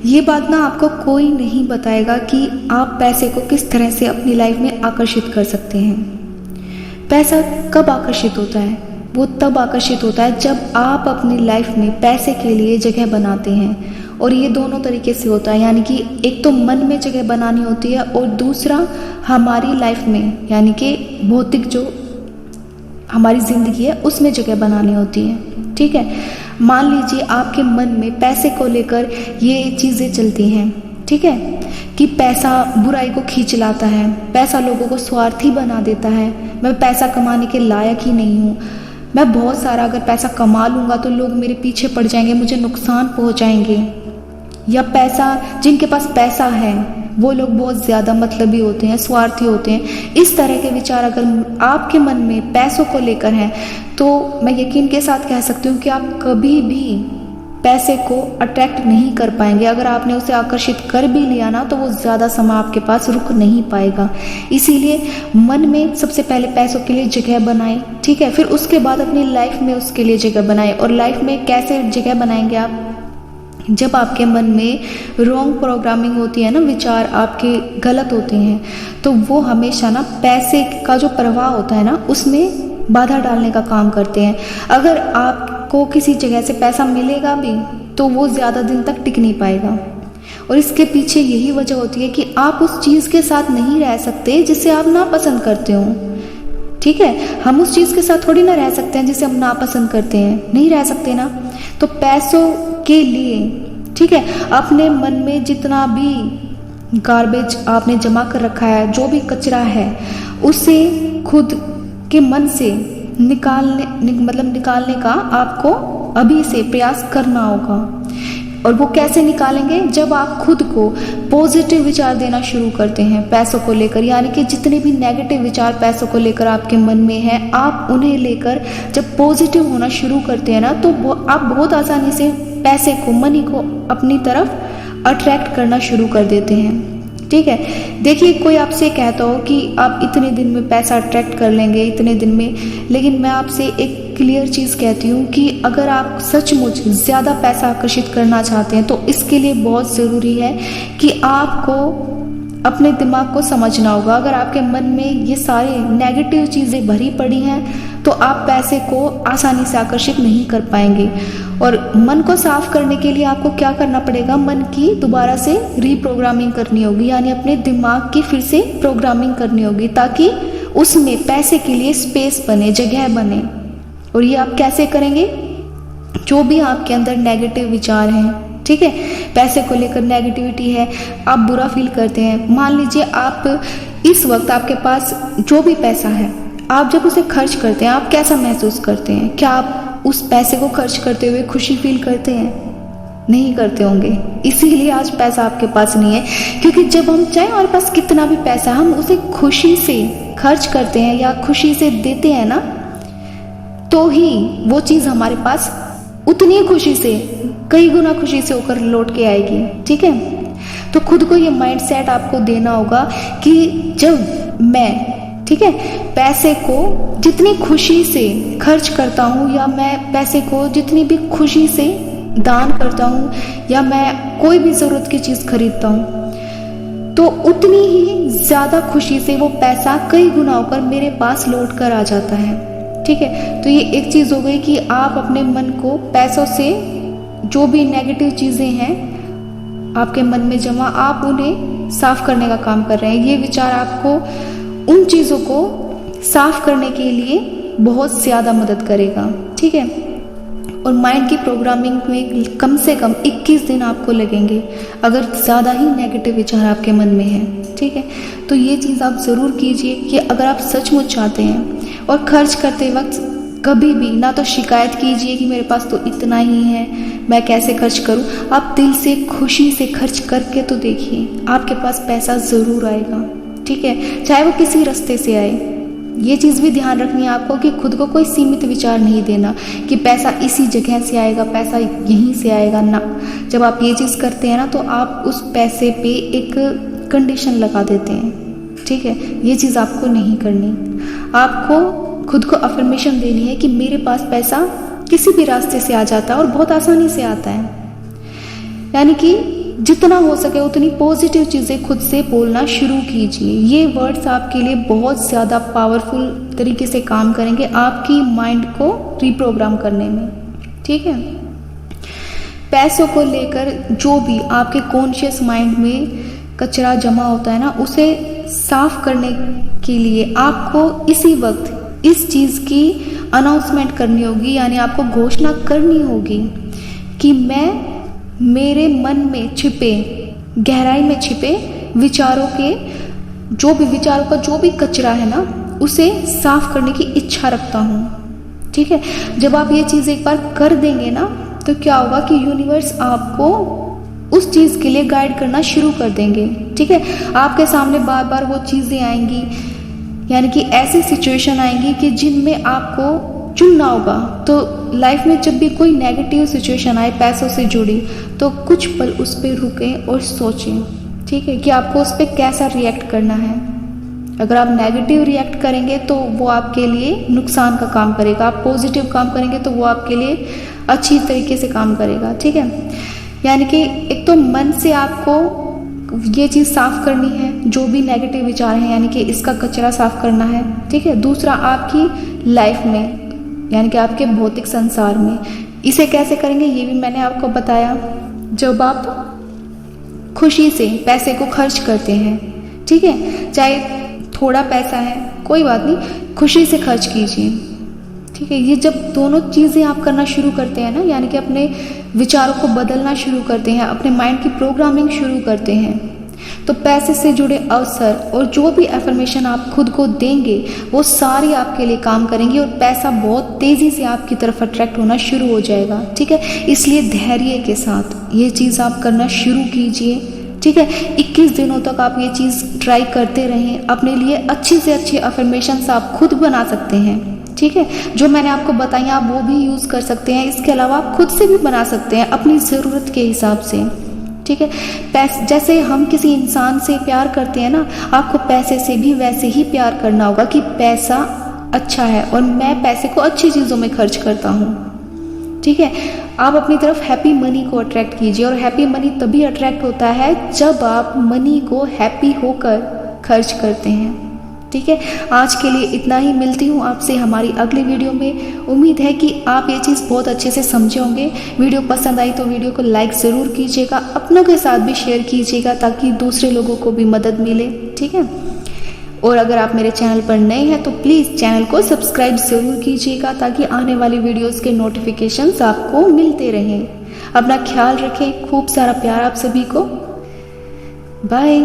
ये बात ना आपको कोई नहीं बताएगा कि आप पैसे को किस तरह से अपनी लाइफ में आकर्षित कर सकते हैं। पैसा कब आकर्षित होता है? वो तब आकर्षित होता है जब आप अपनी लाइफ में पैसे के लिए जगह बनाते हैं। और ये दोनों तरीके से होता है, यानी कि एक तो मन में जगह बनानी होती है और दूसरा हमारी लाइफ में, यानी कि भौतिक जो हमारी ज़िंदगी है उसमें जगह बनानी होती है। ठीक है, मान लीजिए आपके मन में पैसे को लेकर ये चीज़ें चलती हैं, ठीक है, कि पैसा बुराई को खींच लाता है, पैसा लोगों को स्वार्थी बना देता है, मैं पैसा कमाने के लायक ही नहीं हूँ, मैं बहुत सारा अगर पैसा कमा लूँगा तो लोग मेरे पीछे पड़ जाएंगे, मुझे नुकसान पहुँचाएंगे, या पैसा, जिनके पास पैसा है वो लोग बहुत ज़्यादा मतलबी होते हैं, स्वार्थी होते हैं। इस तरह के विचार अगर आपके मन में पैसों को लेकर हैं तो मैं यकीन के साथ कह सकती हूँ कि आप कभी भी पैसे को अट्रैक्ट नहीं कर पाएंगे। अगर आपने उसे आकर्षित कर भी लिया ना तो वो ज़्यादा समय आपके पास रुक नहीं पाएगा। इसीलिए मन में सबसे पहले पैसों के लिए जगह बनाएं, ठीक है, फिर उसके बाद अपनी लाइफ में उसके लिए जगह बनाएं। और लाइफ में कैसे जगह बनाएंगे आप? जब आपके मन में रॉन्ग प्रोग्रामिंग होती है ना, विचार आपके गलत होते हैं, तो वो हमेशा ना पैसे का जो प्रवाह होता है ना उसमें बाधा डालने का काम करते हैं। अगर आपको किसी जगह से पैसा मिलेगा भी तो वो ज़्यादा दिन तक टिक नहीं पाएगा। और इसके पीछे यही वजह होती है कि आप उस चीज़ के साथ नहीं रह सकते जिसे आप नापसंद करते हो। ठीक है, हम उस चीज़ के साथ थोड़ी ना रह सकते हैं जिसे हम नापसंद करते हैं, नहीं रह सकते ना। तो पैसों के लिए, ठीक है, अपने मन में जितना भी गार्बेज आपने जमा कर रखा है, जो भी कचरा है, उसे खुद के मन से निकालने का आपको अभी से प्रयास करना होगा। और वो कैसे निकालेंगे? जब आप खुद को पॉजिटिव विचार देना शुरू करते हैं पैसों को लेकर, यानी कि जितने भी नेगेटिव विचार पैसों को लेकर आपके मन में है, आप उन्हें लेकर जब पॉजिटिव होना शुरू करते हैं ना तो आप बहुत आसानी से पैसे को, मनी को अपनी तरफ अट्रैक्ट करना शुरू कर देते हैं। ठीक है, देखिए कोई आपसे कहता हो कि आप इतने दिन में पैसा अट्रैक्ट कर लेंगे, इतने दिन में, लेकिन मैं आपसे एक क्लियर चीज़ कहती हूँ कि अगर आप सचमुच ज़्यादा पैसा आकर्षित करना चाहते हैं तो इसके लिए बहुत ज़रूरी है कि आपको अपने दिमाग को समझना होगा। अगर आपके मन में ये सारे नेगेटिव चीज़ें भरी पड़ी हैं तो आप पैसे को आसानी से आकर्षित नहीं कर पाएंगे। और मन को साफ करने के लिए आपको क्या करना पड़ेगा? मन की दोबारा से रीप्रोग्रामिंग करनी होगी, यानी अपने दिमाग की फिर से प्रोग्रामिंग करनी होगी ताकि उसमें पैसे के लिए स्पेस बने, जगह बने। और ये आप कैसे करेंगे? जो भी आपके अंदर नेगेटिव विचार हैं, ठीक है, पैसे को लेकर नेगेटिविटी है, आप बुरा फील करते हैं, मान लीजिए आप इस वक्त आपके पास जो भी पैसा है, आप जब उसे खर्च करते हैं आप कैसा महसूस करते हैं? क्या आप उस पैसे को खर्च करते हुए खुशी फील करते हैं? नहीं करते होंगे। इसीलिए आज पैसा आपके पास नहीं है, क्योंकि जब हम चाहे हमारे पास कितना भी पैसा, हम उसे खुशी से खर्च करते हैं या खुशी से देते हैं ना, तो ही वो चीज़ हमारे पास उतनी खुशी से, कई गुना खुशी से होकर लौट के आएगी। ठीक है, तो खुद को ये माइंडसेट आपको देना होगा कि जब मैं, ठीक है, पैसे को जितनी खुशी से खर्च करता हूँ, या मैं पैसे को जितनी भी खुशी से दान करता हूँ, या मैं कोई भी ज़रूरत की चीज़ खरीदता हूँ, तो उतनी ही ज़्यादा खुशी से वो पैसा कई गुना होकर मेरे पास लौट कर आ जाता है। ठीक है, तो ये एक चीज़ हो गई कि आप अपने मन को पैसों से, जो भी नेगेटिव चीज़ें हैं आपके मन में जमा, आप उन्हें साफ करने का काम कर रहे हैं। ये विचार आपको उन चीज़ों को साफ करने के लिए बहुत ज़्यादा मदद करेगा। ठीक है, और माइंड की प्रोग्रामिंग में कम से कम 21 दिन आपको लगेंगे अगर ज़्यादा ही नेगेटिव विचार आपके मन में है। ठीक है, तो ये चीज़ आप ज़रूर कीजिए कि अगर आप सचमुच चाहते हैं। और खर्च करते वक्त कभी भी ना तो शिकायत कीजिए कि मेरे पास तो इतना ही है, मैं कैसे खर्च करूं। आप दिल से, खुशी से खर्च करके तो देखिए, आपके पास पैसा ज़रूर आएगा। ठीक है, चाहे वो किसी रास्ते से आए। ये चीज़ भी ध्यान रखनी है आपको कि खुद को कोई सीमित विचार नहीं देना कि पैसा इसी जगह से आएगा, पैसा यहीं से आएगा ना। जब आप ये चीज़ करते हैं ना तो आप उस पैसे पे एक कंडीशन लगा देते हैं। ठीक है, ये चीज़ आपको नहीं करनी। आपको खुद को अफर्मेशन देनी है कि मेरे पास पैसा किसी भी रास्ते से आ जाता है और बहुत आसानी से आता है। यानी कि जितना हो सके उतनी पॉजिटिव चीज़ें खुद से बोलना शुरू कीजिए। ये वर्ड्स आपके लिए बहुत ज़्यादा पावरफुल तरीके से काम करेंगे आपकी माइंड को रिप्रोग्राम करने में, ठीक है। पैसों को लेकर जो भी आपके कॉन्शियस माइंड में कचरा जमा होता है ना, उसे साफ करने के लिए आपको इसी वक्त इस चीज़ की अनाउंसमेंट करनी होगी, यानी आपको घोषणा करनी होगी कि मैं मेरे मन में छिपे, गहराई में छिपे विचारों के, जो भी विचारों का जो भी कचरा है ना, उसे साफ करने की इच्छा रखता हूँ, ठीक है। जब आप ये चीज़ एक बार कर देंगे ना, तो क्या होगा कि यूनिवर्स आपको उस चीज़ के लिए गाइड करना शुरू कर देंगे, ठीक है। आपके सामने बार बार वो चीज़ें आएंगी, यानी कि ऐसी सिचुएशन आएंगी कि जिनमें आपको चुनना होगा। तो लाइफ में जब भी कोई नेगेटिव सिचुएशन आए पैसों से जुड़ी, तो कुछ पल उस पर रुकें और सोचें, ठीक है, कि आपको उस पर कैसा रिएक्ट करना है। अगर आप नेगेटिव रिएक्ट करेंगे तो वो आपके लिए नुकसान का काम करेगा, आप पॉजिटिव काम करेंगे तो वो आपके लिए अच्छी तरीके से काम करेगा, ठीक है। यानी कि एक तो मन से आपको ये चीज़ साफ करनी है, जो भी नेगेटिव विचार हैं, यानी कि इसका कचरा साफ करना है, ठीक है। दूसरा, आपकी लाइफ में, यानी कि आपके भौतिक संसार में, इसे कैसे करेंगे ये भी मैंने आपको बताया। जब आप खुशी से पैसे को खर्च करते हैं, ठीक है, चाहे थोड़ा पैसा है कोई बात नहीं, खुशी से खर्च कीजिए, ठीक है। ये जब दोनों चीज़ें आप करना शुरू करते हैं ना, यानी कि अपने विचारों को बदलना शुरू करते हैं, अपने माइंड की प्रोग्रामिंग शुरू करते हैं, तो पैसे से जुड़े अवसर और जो भी एफर्मेशन आप खुद को देंगे वो सारी आपके लिए काम करेंगी और पैसा बहुत तेज़ी से आपकी तरफ अट्रैक्ट होना शुरू हो जाएगा, ठीक है। इसलिए धैर्य के साथ ये चीज़ आप करना शुरू कीजिए, ठीक है। 21 दिनों तक आप ये चीज़ ट्राई करते रहें। अपने लिए अच्छी से अच्छी अफर्मेशंस आप खुद बना सकते हैं, ठीक है। जो मैंने आपको बताई आप वो भी यूज़ कर सकते हैं। इसके अलावा आप खुद से भी बना सकते हैं अपनी ज़रूरत के हिसाब से, ठीक है। जैसे हम किसी इंसान से प्यार करते हैं ना, आपको पैसे से भी वैसे ही प्यार करना होगा कि पैसा अच्छा है और मैं पैसे को अच्छी चीज़ों में खर्च करता हूँ, ठीक है। आप अपनी तरफ हैप्पी मनी को अट्रैक्ट कीजिए, और हैप्पी मनी तभी अट्रैक्ट होता है जब आप मनी को हैप्पी होकर खर्च करते हैं, ठीक है। आज के लिए इतना ही, मिलती हूँ आपसे हमारी अगली वीडियो में। उम्मीद है कि आप ये चीज़ बहुत अच्छे से समझे होंगे। वीडियो पसंद आई तो वीडियो को लाइक ज़रूर कीजिएगा, अपनों के साथ भी शेयर कीजिएगा ताकि दूसरे लोगों को भी मदद मिले, ठीक है। और अगर आप मेरे चैनल पर नए हैं तो प्लीज़ चैनल को सब्सक्राइब ज़रूर कीजिएगा ताकि आने वाली वीडियोज़ के नोटिफिकेशंस आपको मिलते रहें। अपना ख्याल रखें, खूब सारा प्यार आप सभी को। बाय।